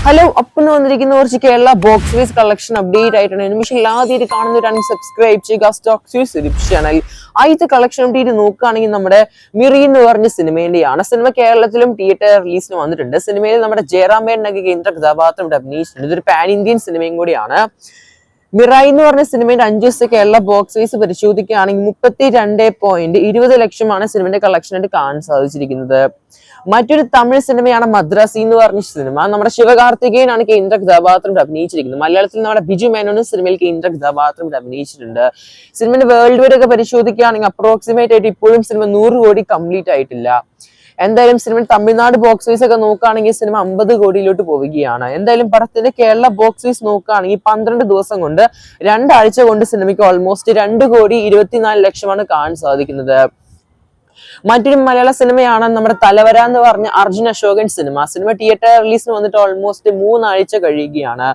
Hello, അപ്പം വന്നിരിക്കുന്ന കുറച്ച് Kerala box office collection update ആയിട്ടാണ്. നിമിഷം ആദ്യമായിട്ട് കാണുന്നവരാണെങ്കിൽ സബ്സ്ക്രൈബ് ചെയ്യുക സ്റ്റോക്ക് യൂട്യൂബ് ചാനൽ. ആദ്യത്തെ കളക്ഷൻ അപ്ഡേറ്റ് നോക്കുകയാണെങ്കിൽ നമ്മുടെ മിറി എന്ന് പറഞ്ഞ സിനിമേന്റെയാണ്. സിനിമ കേരളത്തിലും തിയേറ്റർ റിലീസിന് വന്നിട്ടുണ്ട്. സിനിമയിൽ നമ്മുടെ ജയറാമേട്ടനൊക്കെ കേന്ദ്ര കഥാപാത്രം അഭിനയിച്ചിട്ടുണ്ട്. ഇതൊരു പാൻ ഇന്ത്യൻ സിനിമയും കൂടിയാണ്. മിറായി എന്ന് പറഞ്ഞ സിനിമയുടെ 5 ദിവസത്തെ കേരള ബോക്സ് ഓഫീസ് പരിശോധിക്കുകയാണെങ്കിൽ 32.20 ലക്ഷമാണ് സിനിമയുടെ കളക്ഷനായിട്ട് കാണാൻ സാധിച്ചിരിക്കുന്നത്. മറ്റൊരു തമിഴ് സിനിമയാണ് മദ്രാസി എന്ന് പറഞ്ഞ സിനിമ. നമ്മുടെ ശിവകാർത്തികേയനാണ് കേന്ദ്ര കഥാപാത്രം അഭിനയിച്ചിരിക്കുന്നത്. മലയാളത്തിൽ നമ്മുടെ ബിജു മേനോനും സിനിമയിൽ കേന്ദ്ര കഥാപാത്രം അഭിനയിച്ചിട്ടുണ്ട്. സിനിമയുടെ വേൾഡ് വൈഡ് ഒക്കെ പരിശോധിക്കുകയാണെങ്കിൽ അപ്രോക്സിമേറ്റ് ആയിട്ട് ഇപ്പോഴും സിനിമ 100 കോടി കംപ്ലീറ്റ് ആയിട്ടില്ല. എന്തായാലും സിനിമ തമിഴ്നാട് ബോക്സ് ഓഫീസ് ഒക്കെ നോക്കുകയാണെങ്കിൽ സിനിമ 50 കോടിയിലോട്ട് പോവുകയാണ്. എന്തായാലും പടത്തിന്റെ കേരള ബോക്സ് ഓഫീസ് നോക്കുകയാണെങ്കിൽ 12 ദിവസം കൊണ്ട് 2 ആഴ്ച കൊണ്ട് സിനിമയ്ക്ക് ഓൾമോസ്റ്റ് 2.24 ലക്ഷമാണ് കാണാൻ സാധിക്കുന്നത്. മറ്റൊരു മലയാള സിനിമയാണ് നമ്മുടെ തലവര എന്ന് പറഞ്ഞ Arjun Ashokan cinema. Cinema theatre റിലീസിന് വന്നിട്ട് ഓൾമോസ്റ്റ് 3 ആഴ്ച കഴിയുകയാണ്.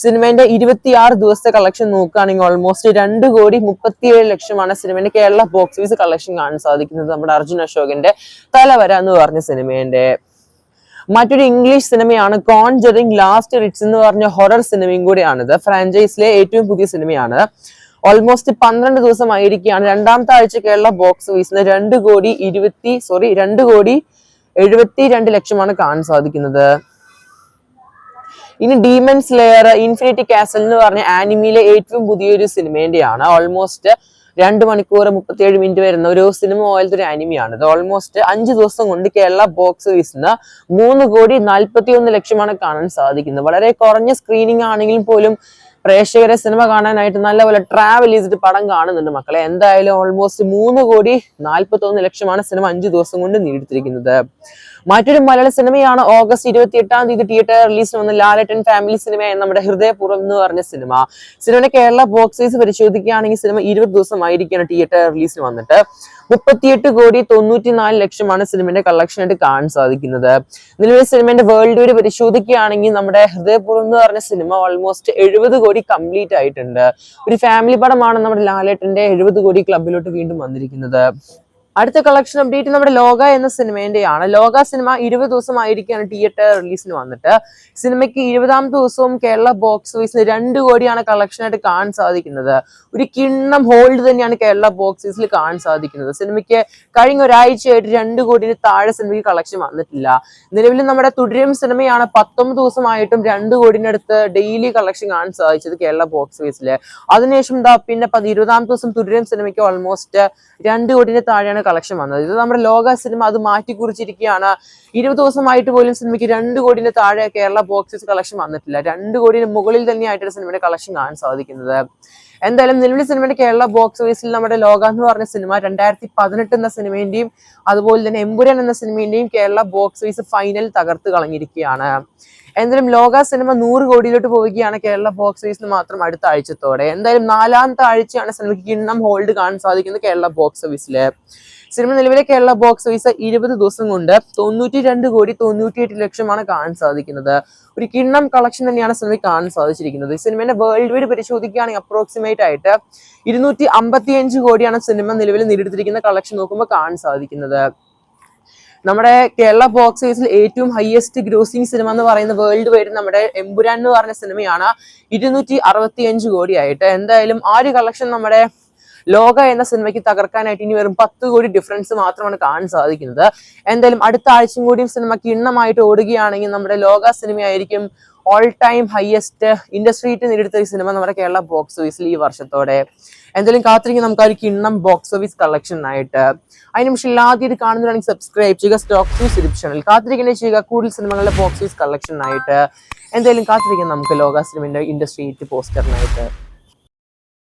സിനിമയുടെ 26 ദിവസത്തെ കളക്ഷൻ നോക്കുകയാണെങ്കിൽ ഓൾമോസ്റ്റ് 2.37 ലക്ഷമാണ് സിനിമയുടെ കേരള ബോക്സ് ഓഫീസ് കളക്ഷൻ കാണാൻ സാധിക്കുന്നത്. നമ്മുടെ അർജുൻ അശോകന്റെ തലവര എന്ന് പറഞ്ഞ സിനിമേന്റെ. മറ്റൊരു ഇംഗ്ലീഷ് സിനിമയാണ് കോൺജറിംഗ് ലാസ്റ്റ് റിറ്റ്സ് എന്ന് പറഞ്ഞ ഹൊറർ സിനിമയും കൂടിയാണിത്. ഫ്രാഞ്ചൈസിലെ ഏറ്റവും പുതിയ സിനിമയാണ്. ഓൾമോസ്റ്റ് 12 ദിവസമായിരിക്കുകയാണ്. രണ്ടാമത്തെ ആഴ്ച കേരള ബോക്സ് ഓഫീസിന് 2.72 ലക്ഷമാണ് കാണാൻ സാധിക്കുന്നത്. ഇനി ഡീമൺ സ്ലെയർ ഇൻഫിനിറ്റി കാസൽ എന്ന് പറഞ്ഞ ആനിമിയിലെ ഏറ്റവും പുതിയൊരു സിനിമേന്റെയാണ്. ഓൾമോസ്റ്റ് 2 മണിക്കൂർ 37 മിനിറ്റ് വരുന്ന ഒരു സിനിമ പോലത്തെ ഒരു ആനിമിയാണ്. ഇത് ഓൾമോസ്റ്റ് 5 ദിവസം കൊണ്ട് കേരള ബോക്സ് ഓഫീസിന് 3.41 ലക്ഷമാണ് കാണാൻ സാധിക്കുന്നത്. വളരെ കുറഞ്ഞ സ്ക്രീനിങ് ആണെങ്കിലും പോലും പ്രേക്ഷകരെ സിനിമ കാണാനായിട്ട് നല്ലപോലെ ട്രാവൽ ചെയ്തിട്ട് പടം കാണുന്നുണ്ട് മക്കളെ. എന്തായാലും ഓൾമോസ്റ്റ് 3.41 ലക്ഷമാണ് സിനിമ 5 ദിവസം കൊണ്ട് നേടിയെടുത്തിരിക്കുന്നത്. മറ്റൊരു മലയാള സിനിമയാണ് ഓഗസ്റ്റ് 28 തിയേറ്റർ റിലീസിന് വന്ന ലാലേട്ടൻ ഫാമിലി സിനിമയായ നമ്മുടെ ഹൃദയപൂർവ്വം എന്ന് പറഞ്ഞ സിനിമ. സിനിമയുടെ കേരള ബോക്സ് ഓഫീസ് പരിശോധിക്കുകയാണെങ്കിൽ സിനിമ 20 ദിവസമായിരിക്കുകയാണ് തിയേറ്റർ റിലീസിന് വന്നിട്ട് 38.94 ലക്ഷമാണ് സിനിമയുടെ കളക്ഷനായിട്ട് കാണാൻ സാധിക്കുന്നത്. നിലവിലെ സിനിമയുടെ വേൾഡ് വൈഡ് പരിശോധിക്കുകയാണെങ്കിൽ നമ്മുടെ ഹൃദയപൂർവ്വം എന്ന് പറഞ്ഞ സിനിമ ഓൾമോസ്റ്റ് 70 കോടി കംപ്ലീറ്റ് ആയിട്ടുണ്ട്. ഒരു ഫാമിലി പടമാണ് നമ്മുടെ ലാലേട്ടന്റെ 70 കോടി ക്ലബിലോട്ട് വീണ്ടും വന്നിരിക്കുന്നത്. അടുത്ത കളക്ഷൻ അപ്ഡേറ്റ് നമ്മുടെ ലോക എന്ന സിനിമേന്റെയാണ്. ലോക സിനിമ 20 ദിവസമായിരിക്കുകയാണ് തിയേറ്റർ റിലീസിന് വന്നിട്ട്. സിനിമയ്ക്ക് 20ാമത്തെ ദിവസവും കേരള ബോക്സ് ഓഫീസിന് 2 കോടിയാണ് കളക്ഷനായിട്ട് കാണാൻ സാധിക്കുന്നത്. ഒരു കിണ്ണം ഹോൾഡ് തന്നെയാണ് കേരള ബോക്സ് ഓഫീസിൽ കാണാൻ സാധിക്കുന്നത്. സിനിമയ്ക്ക് കഴിഞ്ഞ ഒരാഴ്ചയായിട്ട് 2 കോടിന് താഴെ സിനിമയ്ക്ക് കളക്ഷൻ വന്നിട്ടില്ല. നിലവിൽ നമ്മുടെ തുടരും സിനിമയാണ് 19 ദിവസമായിട്ടും 2 കോടിനടുത്ത് ഡെയിലി കളക്ഷൻ കാണാൻ സാധിച്ചത് കേരള ബോക്സ് ഓഫീസിൽ. അതിനുശേഷം പിന്നെ 20ാമത്തെ ദിവസം തുടരും സിനിമയ്ക്ക് ഓൾമോസ്റ്റ് 2 കോടിന് താഴെയാണ് കളക്ഷൻ വന്നത്. ഇത് നമ്മുടെ ലോക സിനിമ അത് മാറ്റി കുറിച്ചിരിക്കുകയാണ്. 20 ദിവസമായിട്ട് പോലും സിനിമയ്ക്ക് 2 കോടിന് താഴെ കേരള ബോക്സ് ഓഫീസ് കളക്ഷൻ വന്നിട്ടില്ല. 2 കോടിന് മുകളിൽ തന്നെയായിട്ടാണ് സിനിമയുടെ കളക്ഷൻ കാണാൻ സാധിക്കുന്നത്. എന്തായാലും നിലവിലെ സിനിമയുടെ കേരള ബോക്സ് ഓഫീസിൽ നമ്മുടെ ലോക എന്ന് പറഞ്ഞ സിനിമ 2018 എന്ന സിനിമേന്റെയും അതുപോലെ തന്നെ എമ്പുരാൻ എന്ന സിനിമേന്റെയും കേരള ബോക്സ് ഓഫീസ് ഫൈനൽ തകർത്ത് കളഞ്ഞിരിക്കുകയാണ്. എന്തായാലും ലോക സിനിമ 100 കോടിയിലോട്ട് പോവുകയാണ് കേരള ബോക്സ് ഓഫീസിൽ മാത്രം അടുത്ത ആഴ്ചത്തോടെ. എന്തായാലും 4ാമത്തെ ആഴ്ചയാണ് സിനിമയ്ക്ക് കിണ്ണം ഹോൾഡ് കാണാൻ സാധിക്കുന്നത് കേരള ബോക്സ് ഓഫീസില്. സിനിമ നിലവിലെ കേരള ബോക്സ് ഓഫീസ് 20 ദിവസം കൊണ്ട് 92.98 ലക്ഷമാണ് കാണാൻ സാധിക്കുന്നത്. ഒരു കിണ്ണം കളക്ഷൻ തന്നെയാണ് സിനിമയ്ക്ക് കാണാൻ സാധിച്ചിരിക്കുന്നത്. സിനിമയുടെ വേൾഡ് വൈഡ് പരിശോധിക്കുകയാണെങ്കിൽ അപ്രോക്സിമേറ്റ് ആയിട്ട് 255 കോടിയാണ് സിനിമ നിലവിൽ നേടിയെടുത്തിരിക്കുന്ന കളക്ഷൻ നോക്കുമ്പോൾ കാണാൻ സാധിക്കുന്നത്. നമ്മുടെ കേരള ബോക്സ് ഓഫീസിൽ ഏറ്റവും ഹയസ്റ്റ് ഗ്രോസിംഗ് സിനിമ എന്ന് പറയുന്ന വേൾഡ് വൈഡ് നമ്മുടെ എമ്പുരാൻ എന്ന് പറഞ്ഞ സിനിമയാണ് 265 കോടിയായിട്ട്. എന്തായാലും ആ ഒരു കളക്ഷൻ നമ്മുടെ ലോക എന്ന സിനിമയ്ക്ക് തകർക്കാനായിട്ട് ഇനി വെറും 10 കോടി ഡിഫറൻസ് മാത്രമാണ് കാണാൻ സാധിക്കുന്നത്. എന്തായാലും അടുത്ത ആഴ്ചയും കൂടിയും സിനിമ കിണ്ണമായിട്ട് ഓടുകയാണെങ്കിൽ നമ്മുടെ ലോക സിനിമയായിരിക്കും ഓൾ ടൈം ഹയസ്റ്റ് ഇൻഡസ്ട്രിയിട്ട് നേടിയെടുത്ത ഈ സിനിമ നമ്മുടെ കേരള ബോക്സ് ഓഫീസിൽ ഈ വർഷത്തോടെ. എന്തായാലും കാത്തിരിക്കും നമുക്ക് ആ ഒരു കിണ്ണം ബോക്സ് ഓഫീസ് കളക്ഷനായിട്ട്. അതിന് പക്ഷേ ആദ്യമായിട്ട് കാണുന്നതാണെങ്കിൽ സബ്സ്ക്രൈബ് ചെയ്യുക സ്റ്റോക്ക് യൂട്യൂബ് ചാനൽ. കാത്തിരിക്കുന്നത് ചെയ്യുക കൂടുതൽ സിനിമകളുടെ ബോക്സ് ഓഫീസ് കളക്ഷനായിട്ട്. എന്തായാലും കാത്തിരിക്കാം നമുക്ക് ലോക സിനിമയുടെ ഇൻഡസ്ട്രി പോസ്റ്ററിനായിട്ട്.